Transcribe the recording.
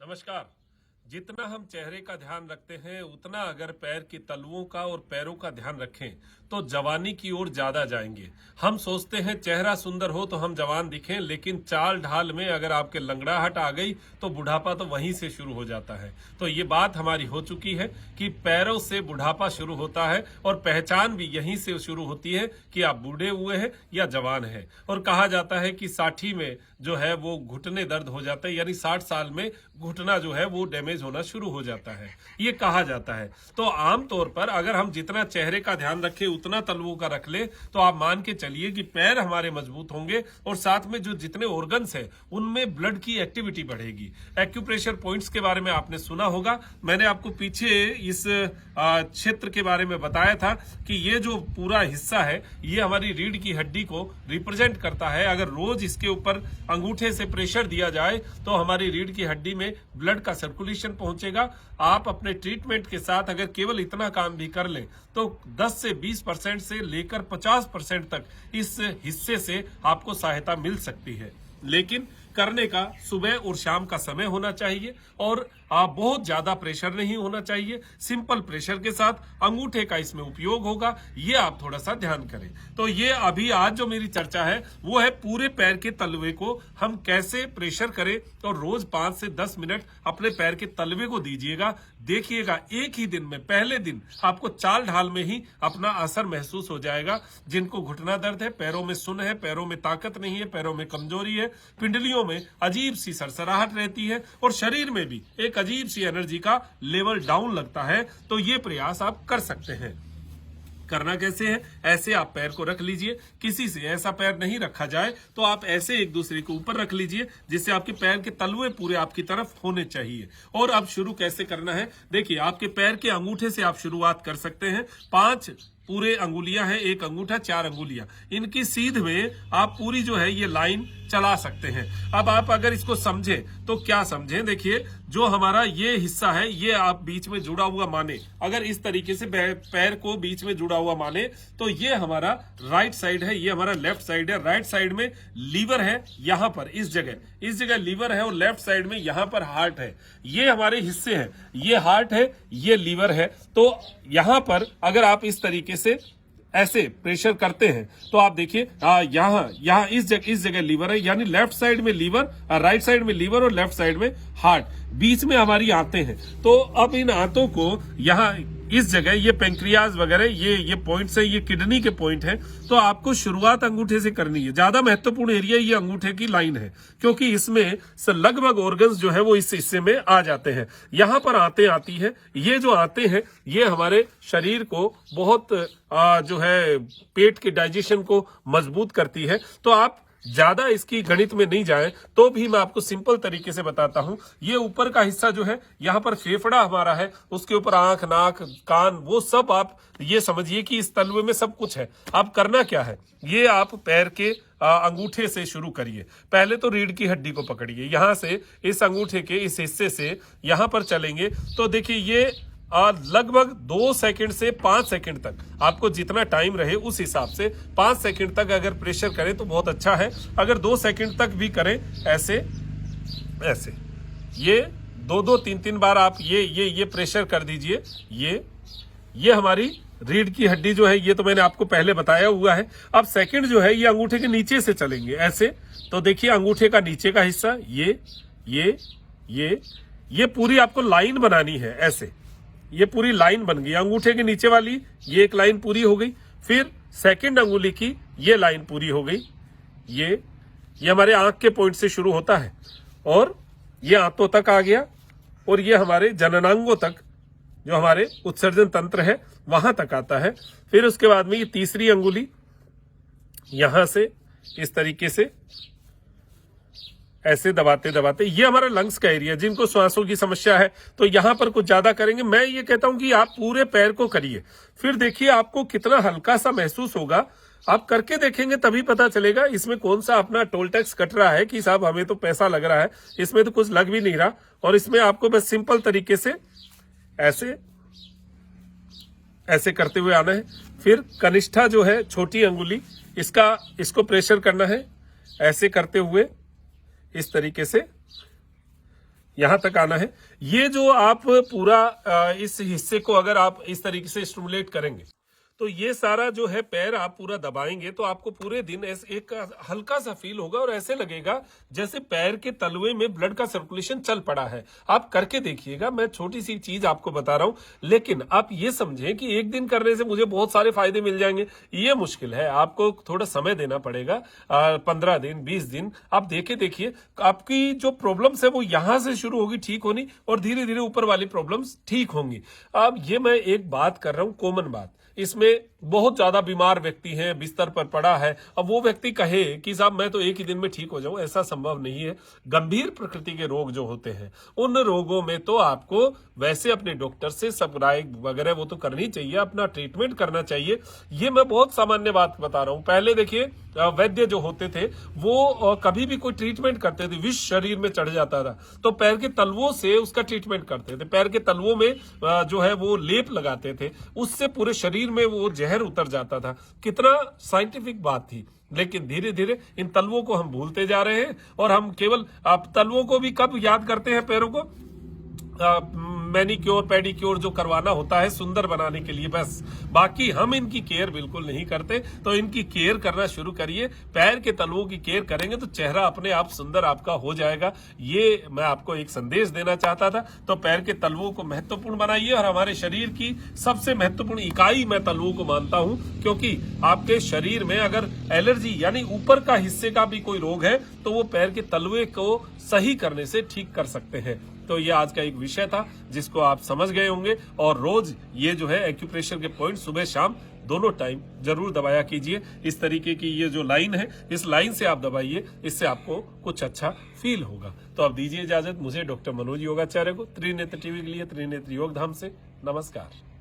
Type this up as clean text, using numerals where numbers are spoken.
नमस्कार। जितना हम चेहरे का ध्यान रखते हैं उतना अगर पैर की तलवों का और पैरों का ध्यान रखें तो जवानी की ओर ज्यादा जाएंगे। हम सोचते हैं चेहरा सुंदर हो तो हम जवान दिखें, लेकिन चाल ढाल में अगर आपके लंगड़ाहट आ गई तो बुढ़ापा तो वहीं से शुरू हो जाता है। तो ये बात हमारी हो चुकी है कि पैरों से बुढ़ापा शुरू होता है और पहचान भी यहीं से शुरू होती है कि आप बूढ़े हुए हैं या जवान हैं। और कहा जाता है कि 60 में जो है वो घुटने दर्द हो जाते हैं, यानी 60 साल में घुटना जो है वो डैमेज होना शुरू हो जाता है, ये कहा जाता है। तो आमतौर पर अगर हम जितना चेहरे का ध्यान रखें उतना तलवों का रख ले तो आप मान के चलिए कि पैर हमारे मजबूत होंगे और साथ में जो जितने ऑर्गन्स हैं उनमें ब्लड की एक्टिविटी बढ़ेगी। एक्यूप्रेशर पॉइंट्स के बारे में आपने सुना होगा, मैंने आपको पीछे इस क्षेत्र के बारे में बताया था कि ये जो पूरा हिस्सा है ये हमारी रीढ़ की हड्डी को रिप्रेजेंट करता है। अगर रोज इसके ऊपर अंगूठे से प्रेशर दिया जाए तो हमारी रीढ़ की हड्डी में ब्लड का सर्कुलेशन पहुंचेगा। आप अपने ट्रीटमेंट के साथ अगर केवल इतना काम भी कर लें तो 10 से 20% से लेकर 50% तक इस हिस्से से आपको सहायता मिल सकती है। लेकिन करने का सुबह और शाम का समय होना चाहिए और बहुत ज्यादा प्रेशर नहीं होना चाहिए। सिंपल प्रेशर के साथ अंगूठे का इसमें उपयोग होगा, ये आप थोड़ा सा ध्यान करें। तो ये अभी आज जो मेरी चर्चा है वो है पूरे पैर के तलवे को हम कैसे प्रेशर करें। तो रोज 5 से 10 मिनट अपने पैर के तलवे को दीजिएगा। देखिएगा एक ही दिन में, पहले दिन आपको चाल ढाल में ही अपना असर महसूस हो जाएगा। जिनको घुटना दर्द है, पैरों में सुन है, पैरों में ताकत नहीं है, पैरों में कमजोरी है, पिंडलियों में अजीब सी सरसराहट रहती है और शरीर में भी एक अजीब सी एनर्जी का लेवल डाउन लगता है, तो ये प्रयास आप कर सकते हैं। करना कैसे है, ऐसे आप पैर को रख लीजिए। किसी से ऐसा पैर नहीं रखा जाए तो आप ऐसे एक दूसरे के ऊपर रख लीजिए जिससे आपके पैर के तलवे पूरे आपकी तरफ होने चाहिए। और अब शुरू कैसे करना है, देखिए आपके पैर के अंगूठे से आप शुरुआत कर सकते हैं। 5 पूरे अंगुलियां हैं, एक अंगूठा 4 अंगुलियां, इनकी सीध में आप पूरी जो है ये लाइन चला सकते हैं। अब आप अगर इसको समझें तो क्या समझें, देखिए जो हमारा ये हिस्सा है ये आप बीच में जुड़ा हुआ माने, अगर इस तरीके से पैर को बीच में जुड़ा हुआ माने तो ये हमारा राइट साइड है, ये हमारा लेफ्ट साइड है। राइट साइड में लीवर है, यहां पर इस जगह लीवर है और लेफ्ट साइड में यहां पर हार्ट है। ये हमारे हिस्से हैं, ये हार्ट है, ये लीवर है। तो यहां पर अगर आप इस तरीके से ऐसे प्रेशर करते हैं तो आप देखिए यहाँ इस जगह लीवर है, यानी लेफ्ट साइड में लीवर, राइट साइड में लीवर और लेफ्ट साइड में हार्ट, बीच में हमारी आंतें हैं। तो अब इन आंतों को यहाँ इस जगह ये पेंक्रियाज वगैरह ये पॉइंट्स है, ये किडनी के पॉइंट है। तो आपको शुरुआत अंगूठे से करनी है। ज्यादा महत्वपूर्ण एरिया ये अंगूठे की लाइन है क्योंकि इसमें से लगभग ऑर्गन्स जो है वो इस हिस्से में आ जाते हैं। यहाँ पर आंतें आती है, ये जो आंतें हैं ये हमारे शरीर को बहुत जो है पेट के डाइजेशन को मजबूत करती है। तो आप ज्यादा इसकी गणित में नहीं जाए तो भी मैं आपको सिंपल तरीके से बताता हूं। ये ऊपर का हिस्सा जो है यहाँ पर फेफड़ा हमारा है, उसके ऊपर आंख, नाक, कान, वो सब आप ये समझिए कि इस तलवे में सब कुछ है। आप करना क्या है, ये आप पैर के अंगूठे से शुरू करिए। पहले तो रीढ़ की हड्डी को पकड़िए, यहां से इस अंगूठे के इस हिस्से से यहां पर चलेंगे तो देखिए ये लगभग 2 सेकंड से 5 सेकंड तक, आपको जितना टाइम रहे उस हिसाब से 5 सेकंड तक अगर प्रेशर करें तो बहुत अच्छा है। अगर 2 सेकंड तक भी करें ऐसे ये 2-2, 3-3 बार आप ये प्रेशर कर दीजिए। ये हमारी रीढ़ की हड्डी जो है ये तो मैंने आपको पहले बताया हुआ है। अब सेकंड जो है ये अंगूठे के नीचे से चलेंगे ऐसे। तो देखिए अंगूठे का नीचे का हिस्सा ये पूरी आपको लाइन बनानी है ऐसे। ये पूरी लाइन बन गई अंगूठे के नीचे वाली, ये एक लाइन पूरी हो गई। फिर सेकंड अंगुली की ये लाइन पूरी हो गई। ये हमारे आंख के पॉइंट से शुरू होता है और ये आंतों तक आ गया और ये हमारे जननांगों तक, जो हमारे उत्सर्जन तंत्र है वहां तक आता है। फिर उसके बाद में ये तीसरी अंगुली यहां से इस तरीके से ऐसे दबाते दबाते, ये हमारा लंग्स का एरिया। जिनको श्वासों की समस्या है तो यहां पर कुछ ज्यादा करेंगे। मैं ये कहता हूं कि आप पूरे पैर को करिए, फिर देखिए आपको कितना हल्का सा महसूस होगा। आप करके देखेंगे तभी पता चलेगा इसमें कौन सा अपना टोल टैक्स कट रहा है कि साहब हमें तो पैसा लग रहा है, इसमें तो कुछ लग भी नहीं रहा। और इसमें आपको बस सिंपल तरीके से ऐसे करते हुए आना है। फिर कनिष्ठा जो है छोटी अंगुली, इसको प्रेशर करना है ऐसे करते हुए इस तरीके से। यहां तक आना है। ये जो आप पूरा इस हिस्से को अगर आप इस तरीके से स्टिमुलेट करेंगे तो ये सारा जो है पैर आप पूरा दबाएंगे तो आपको पूरे दिन एक हल्का सा फील होगा और ऐसे लगेगा जैसे पैर के तलवे में ब्लड का सर्कुलेशन चल पड़ा है। आप करके देखिएगा, मैं छोटी सी चीज आपको बता रहा हूं, लेकिन आप ये समझें कि एक दिन करने से मुझे बहुत सारे फायदे मिल जाएंगे, ये मुश्किल है। आपको थोड़ा समय देना पड़ेगा, 15 दिन 20 दिन आप देखिए आपकी जो प्रॉब्लम्स है वो यहां से शुरू होगी ठीक होनी और धीरे धीरे ऊपर वाली प्रॉब्लम्स ठीक होंगी। अब ये मैं एक बात कर रहा हूं, कॉमन बात, इसमें बहुत ज्यादा बीमार व्यक्ति है, बिस्तर पर पड़ा है, अब वो व्यक्ति कहे कि साहब मैं तो एक ही दिन में ठीक हो जाऊं, ऐसा संभव नहीं है। गंभीर प्रकृति के रोग जो होते हैं उन रोगों में तो आपको वैसे अपने डॉक्टर से सब राय वगैरह वो तो करनी चाहिए, अपना ट्रीटमेंट करना चाहिए। ये मैं बहुत सामान्य बात बता रहा हूं। पहले देखिए वैद्य जो होते थे वो कभी भी कोई ट्रीटमेंट करते थे, विष शरीर में चढ़ जाता था तो पैर के तलवों से उसका ट्रीटमेंट करते थे, पैर के तलवों में जो है वो लेप लगाते थे, उससे पूरे शरीर में वो जहर उतर जाता था। कितना साइंटिफिक बात थी। लेकिन धीरे धीरे इन तलवों को हम भूलते जा रहे हैं और हम केवल आप तलवों को भी कब याद करते हैं, पैरों को मैनिक्योर पेडिक्योर जो करवाना होता है सुंदर बनाने के लिए, बस। बाकी हम इनकी केयर बिल्कुल नहीं करते। तो इनकी केयर करना शुरू करिए, पैर के तलवों की केयर करेंगे तो चेहरा अपने आप सुंदर आपका हो जाएगा। ये मैं आपको एक संदेश देना चाहता था। तो पैर के तलवों को महत्वपूर्ण बनाइए और हमारे शरीर की सबसे महत्वपूर्ण इकाई मैं तलवों को मानता हूं, क्योंकि आपके शरीर में अगर एलर्जी यानी ऊपर का हिस्से का भी कोई रोग है तो वो पैर के तलवे को सही करने से ठीक कर सकते हैं। तो ये आज का एक विषय था जिसको आप समझ गए होंगे और रोज ये जो है एक्यूप्रेशर के पॉइंट सुबह शाम दोनों टाइम जरूर दबाया कीजिए। इस तरीके की ये जो लाइन है इस लाइन से आप दबाइए, इससे आपको कुछ अच्छा फील होगा। तो अब दीजिए इजाजत मुझे डॉक्टर मनोज योगाचार्य को त्रिनेत्र टीवी के लिए त्रिनेत्र योग धाम से। नमस्कार।